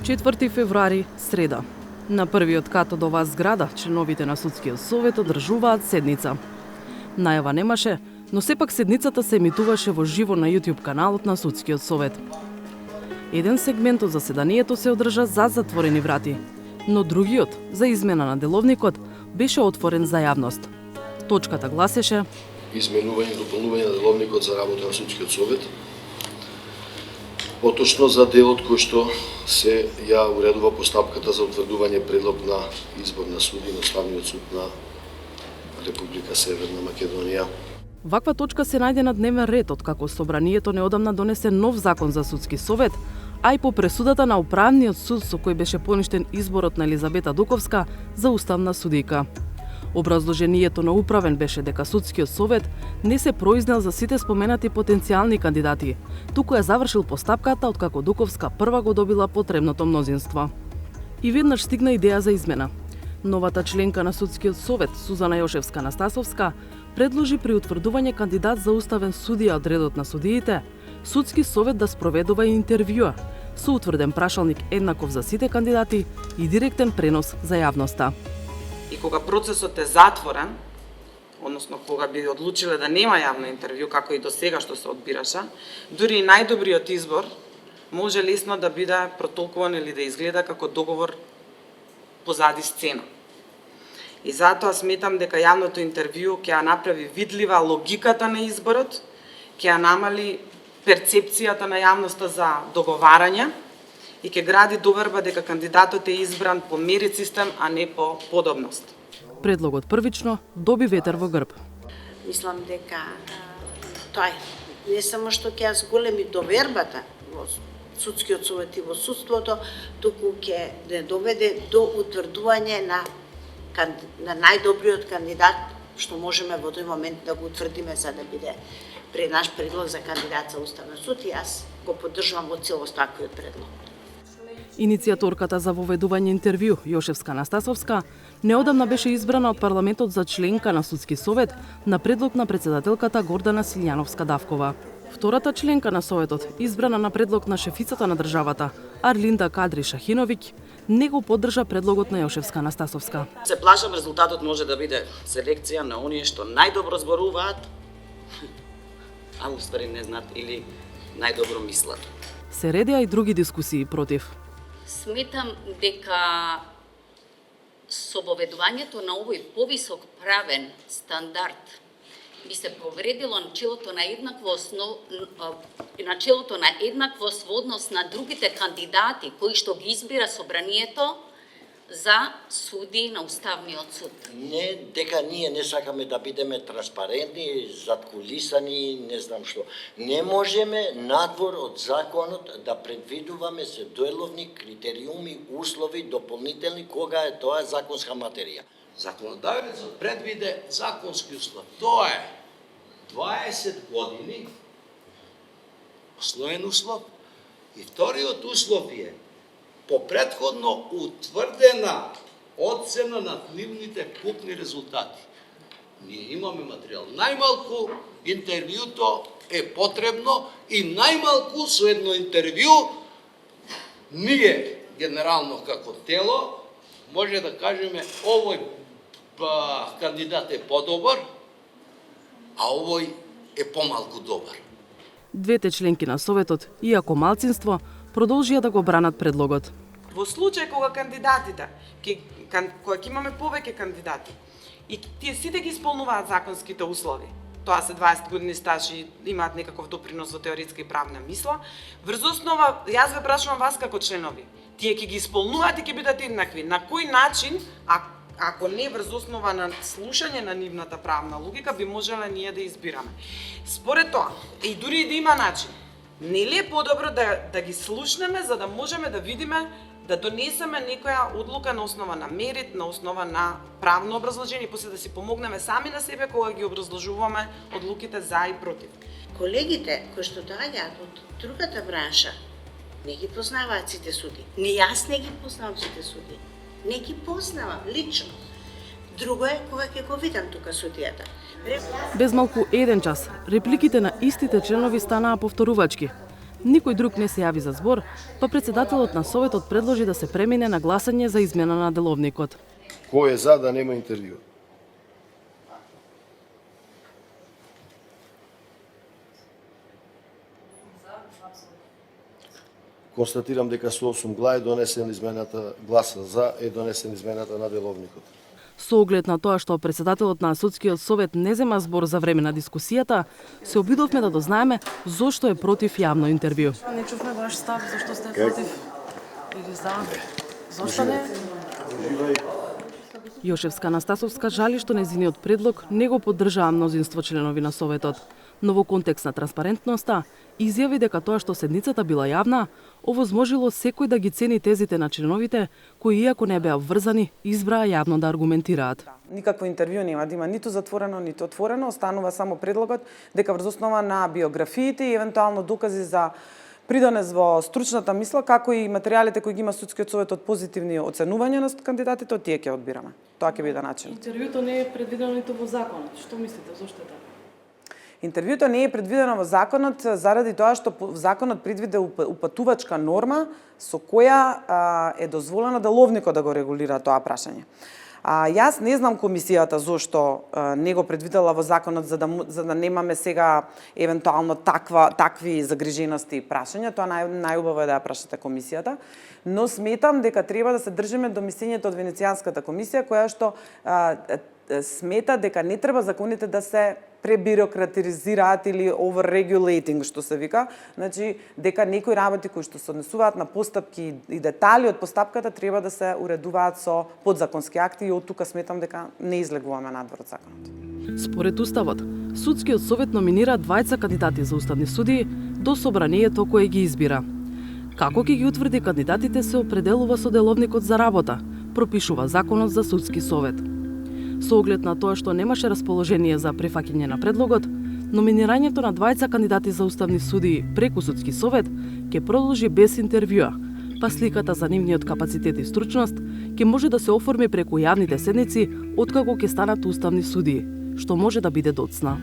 4 февруари, среда. На првиот кат од оваа зграда, членовите на Судскиот совет одржуваат седница. Најава немаше, но сепак седницата се емитуваше во живо на YouTube каналот на Судскиот совет. Еден сегмент од заседанието се одржа за затворени врати, но другиот, за измена на деловникот, беше отворен за јавност. Точката гласеше: изменување и дополнување на деловникот за работа на Судскиот совет, поточно за делот кој што се ја уредува постапката за утврдување предлог на избор на суди на Уставниот суд на Република Северна Македонија. Ваква точка се најде на дневен ред откако Собранието неодамна донесе нов закон за судски совет, а и по пресудата на Управниот суд со кој беше поништен изборот на Елизабета Дуковска за уставна судика. Образложението на управен беше дека Судскиот совет не се произнел за сите споменати потенцијални кандидати, туку ја завршил постапката откако Дуковска прва го добила потребното мнозинство. И веднаш стигна идеја за измена. Новата членка на Судскиот совет, Сузана Јошевска-Настасовска, предложи при утврдување кандидат за уставен судија од редот на судиите, Судски совет да спроведува интервјуа со утврден прашалник еднаков за сите кандидати и директен пренос за јавноста. И кога процесот е затворен, односно кога би одлучиле да нема јавно интервју, како и до сега што се одбираше, дури и најдобриот избор може лесно да биде протолкуван или да изгледа како договор позади сцена. И затоа сметам дека јавното интервју ќе ја направи видлива логиката на изборот, ќе ја намали перцепцијата на јавноста за договарање и ќе гради доверба дека кандидатот е избран по мерит систем, а не по подобност. Предлогот првично доби ветер во грб. Мислам дека тоа не само што ќе ја зголеми довербата во Судскиот совет и во судството, туку ќе не доведе до утврдување на најдобриот кандидат што можеме во тој момент да го утврдиме за да биде пред наш предлог за кандидат за Уставен суд и јас го поддржувам во целост таквиот предлог. Иницијаторката за воведување интервју, Јошевска-Настасовска, неодамна беше избрана од парламентот за членка на Судски совет на предлог на председателката Гордана Силјановска-Давкова. Втората членка на советот, избрана на предлог на шефицата на државата, Арлинда Кадри Шахиновиќ, не го поддржа предлогот на Јошевска-Настасовска. Се плашам резултатот може да биде селекција на оние што најдобро зборуваат, а уствари не знаат или најдобро мислат. Се редеа и други дискусии против. Сметам дека со воведувањето на овој повисок правен стандард би се повредило начелото на еднаквост во однос на другите кандидати кои што ги избира Собранието за суди на Уставниот суд. Не дека ние не сакаме да бидеме транспарентни, задкулисани, не знам што. Не можеме надвор од законот да предвидуваме се деловни критериуми, услови дополнителни кога е тоа законска материја. Законодавецот предвиде законски услов. Тоа е 20 години основен услов. И вториот услов е по претходно утврдена оцена на нивните пукни резултати. Ние имаме материјал. Најмалку интервјуто е потребно и најмалку со едно интервју ние генерално како тело може да кажеме овој кандидат е подобар, а овој е помалку добар. Двете членки на советот, иако малцинство, продолжија да го бранат предлогот. Во случај кога кандидатите, кога ќе имаме повеќе кандидати, и тие сите ги исполнуваат законските услови, тоа се 20 години стаж и имаат некаков допринос во теоретска и правна мисла, врз основа, јас ве прашувам вас како членови, тие ќе ги исполнуваат и ќе бидат еднакви. На кој начин, ако не врз основа на слушање на нивната правна логика, би можеле ние да избираме? Според тоа, и дури да има начин, нели е подобро да ги слушнеме за да можеме да видиме, да донесеме некоја одлука на основа на мерит, на основа на правно образложение, после да си помогнеме сами на себе кога ги образложуваме одлуките за и против. Колегите кои што доаѓаат од другата бранша не ги познаваат сите суди. Ни јас не ги познавам сите суди. Не ги познавам лично. Друго е кога ќе го видам тука судијата. Без малку еден час, репликите на истите членови станаа повторувачки. Никој друг не се јави за збор, па председателот на Советот предложи да се премине на гласање за измена на деловникот. Кој е за да нема интервју? Констатирам дека со 8 гласа за е донесен измената на деловникот. Со оглед на тоа што председателот на Судскиот совет не зема збор за време на дискусијата, се обидовме да дознаеме зошто е против јавно интервју. Не чувме ваш став, зашто сте против или за? Зошто не? Јошевска Анастасовска жали што нејзиниот предлог не го поддржаа мнозинство членови на Советот. Но во контекст на транспарентноста, изјави дека тоа што седницата била јавна, овозможило секој да ги цени тезите на членовите, кои иако не беа врзани, избраа јавно да аргументираат. Никакво интервју нема да има ниту затворено, ниту отворено, останува само предлогот дека врз основа на биографиите и евентуално докази за придонес во стручната мисла, како и материјалите кои ги има Судскиот совет од позитивни оценувања на кандидатите, од тие ќе одбираме. Тоа ќе биде начин. Интервјуто не е предвидено ниту во законот. Што мислите, зошто е така? Интервјуто не е предвидено во законот заради тоа што законот предвиде упатувачка норма со која е дозволено деловникот да го регулира тоа прашање. Јас не знам комисијата зошто не го предвидела во законот за да немаме сега евентуално такви загрижености и прашања, тоа најубаво е да ја прашате комисијата, но сметам дека треба да се држиме до мислењето од Венецијанската комисија која што смета дека не треба законите да се пребирократизираат или overregulating, што се вика, значи дека некои работи кои што се однесуваат на постапки и детали од постапката треба да се уредуваат со подзаконски акти и од тука сметам дека не излегуваме надвор од законот. Според Уставот, Судскиот совет номинира 20 кандидати за уставни судии до собранието кое ги избира. Како ќе ги утврди кандидатите се определува со деловникот за работа, пропишува Законот за Судски совет. Со оглед на тоа што немаше расположение за прифаќање на предлогот, номинирањето на 20 кандидати за уставни судии преку Судски совет ќе продолжи без интервјуа, па сликата за нивниот капацитет и стручност ќе може да се оформи преку јавните седници откако ќе станат уставни судии, што може да биде доцна.